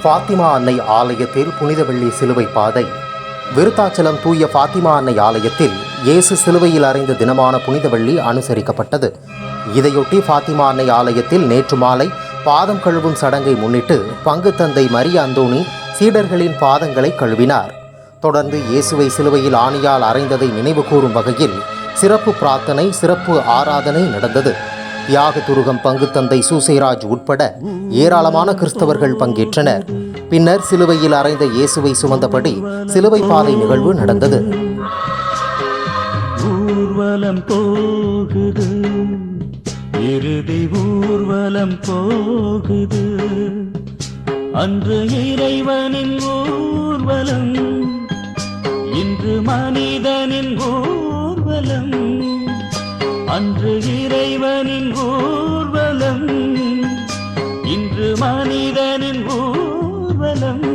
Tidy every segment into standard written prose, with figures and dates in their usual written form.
ஃபாத்திமா அன்னை ஆலயத்தில் புனித வெள்ளி சிலுவை பாதை. விருத்தாச்சலம் தூய ஃபாத்திமா அன்னை ஆலயத்தில் இயேசு சிலுவையில் அறைந்த தினமான புனித வெள்ளி அனுசரிக்கப்பட்டது. இதையொட்டி ஃபாத்திமா அன்னை ஆலயத்தில் நேற்று மாலை பாதம் கழுவும் சடங்கை முன்னிட்டு பங்கு தந்தை மரிய அந்தோணி சீடர்களின் பாதங்களை கழுவினார். தொடர்ந்து இயேசுவை சிலுவையில் ஆணியால் அறைந்ததை நினைவு கூறும் வகையில் சிறப்பு பிரார்த்தனை, சிறப்பு ஆராதனை நடந்தது. தியாக துருகம் பங்கு தந்தை சூசைராஜ் உட்பட ஏராளமான கிறிஸ்தவர்கள் பங்கேற்றனர். பின்னர் சிலுவையில் அறைந்த இயேசுவை சுமந்தபடி சிலுவை பாதை நிகழ்வு நடந்தது. ஊர்வலம் போகுது, இறுதி ஊர்வலம் போகுது, அன்று இறைவனின் ஊர்வலம், இன்று மனிதனின் ஊர்வலம். அன்று இறைவனின் ஊர்வலம், இன்று மனிதனின் ஊர்வலம்.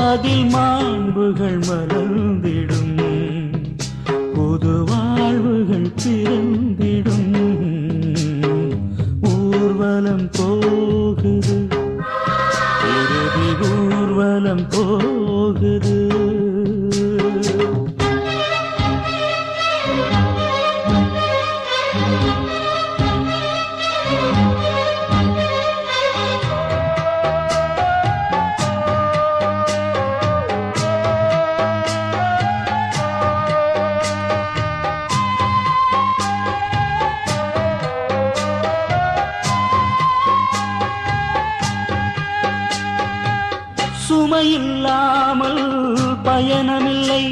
அதில் மாண்புகள் மலர்ந்திடும், புது வாழ்வுகள் பிறந்திடும். ஊர்வலம் போகுது, இறுதி ஊர்வலம் போகுது. சுமையில்லாமல் பயணமில்லை,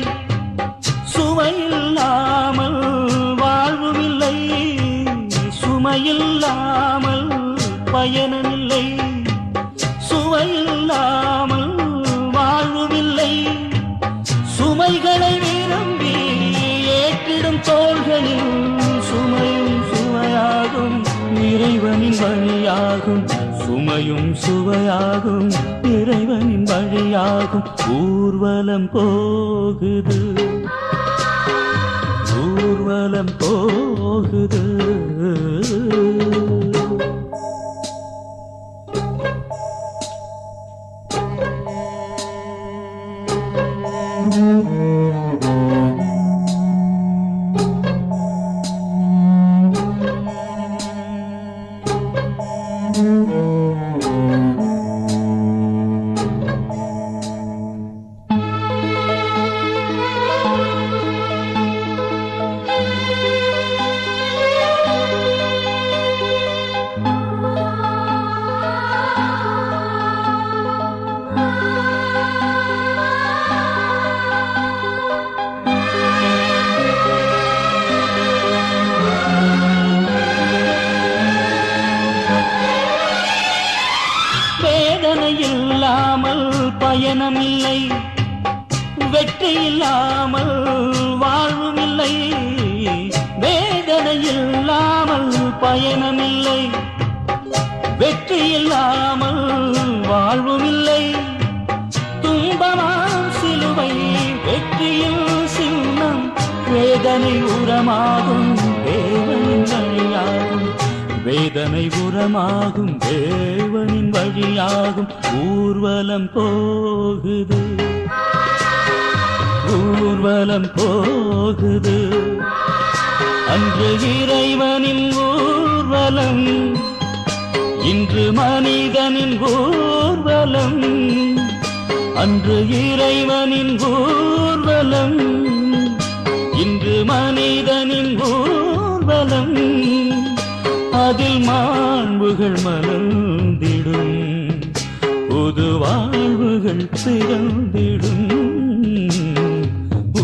சுவையில்லாமல் வாழ்வுமில்லை. சுமையில்லாமல் பயணமில்லை, சுவையில்லாமல் வாழ்வுமில்லை. சுமைகளை விரும்பி ஏற்றிடும் தோள்களில் சுமையும் சுவையாகும், இறைவனின் வழியாகும். சுமையும் சுவையாகும், இறைவனின் வழியாகும். ஊர்வலம் போகுது, ஊர்வலம் போகுது. இல்லாமல் பயணமில்லை, வெற்றி இல்லாமல் வாழ்வுமில்லை. வேதனை இல்லாமல் பயணமில்லை, வெற்றி இல்லாமல் வாழ்வுமில்லை. துன்பமாம் சிலுவை வெற்றியில் சின்னம், வேதனை உரமாகும் தேவனின் வழியாகும். வேதனை உரமாகும் தேவனின் வழியாகும். ஊர்வலம் போகுது, ஊர்வலம் போகுது, அன்று இறைவனின் ஊர்வலம், இன்று மனிதனின் ஊர்வலம். அன்று இறைவனின் ஊர்வலம், இன்று மனிதனின் ஊர்வலம். அதில் மாண்புகள் மலர்ந்திடும், புது வாழ்வுகள் பிறந்திடும்.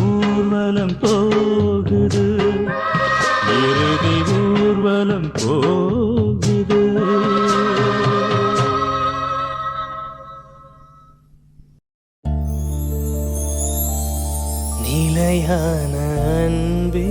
ஊர்வலம் போகுது, இறுதி ஊர்வலம் போகுது. நிலையான அன்பே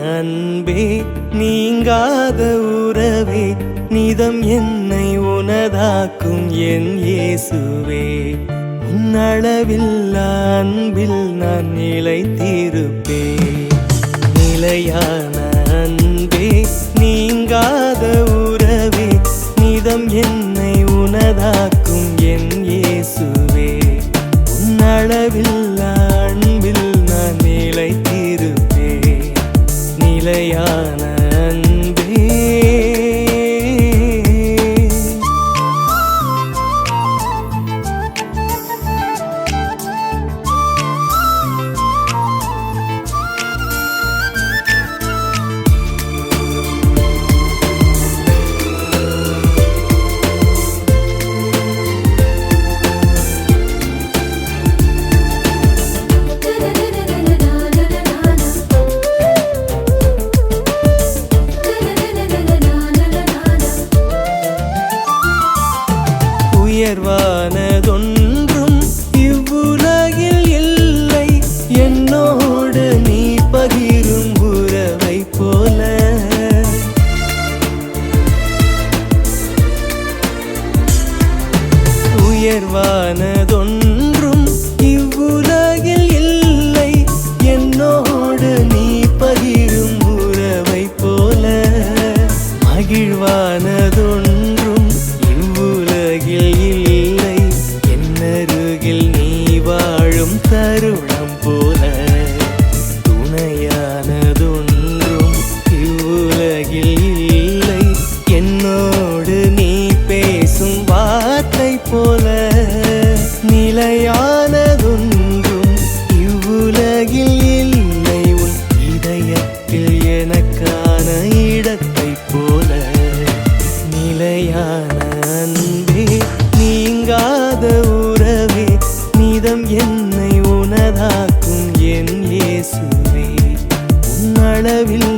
அன்பே நீங்காத உறவே நிதம் என்னை உனதாக்கும் என் இயேசுவே உன்னளவில்லா அன்பில் நான் நிலைத்திருப்பேன் நிலையான அன்பே நீங்காத உறவே நிதம் என்னை உனதாக்கும் என் இயேசுவே உன்னளவில்லா அன்பில் நான் நிலைத்திருப்பேன் நிலையான அன்பே உயர்வானதொன்றும் இவ்வுலகில் இல்லை என்னோடு நீ பகிரும் உறவை போல உயர்வானதொன்றும் இவ்வுலகில் இல்லை என்னோடு நீ பகிரும் உறவை போல மகிழ்வானதொன்றும் இவ்வுலகில் இல்லை என்னருகில் நீ வாழும் தருணம் போல துணையானதொன்றும் இவ்வுலகில் இல்லை என்னோடு நீ பேசும் வார்த்தை போல நிலையானதொன்றும் இவ்வுலகில் இல்லை உன் இதயத்தில் எனக்கான இடத்தை போல நிலையான அன்பே நீங்காத உறவே நிதம் என்னை உனதாக்கும் என் இயேசுவே உன்னளவில்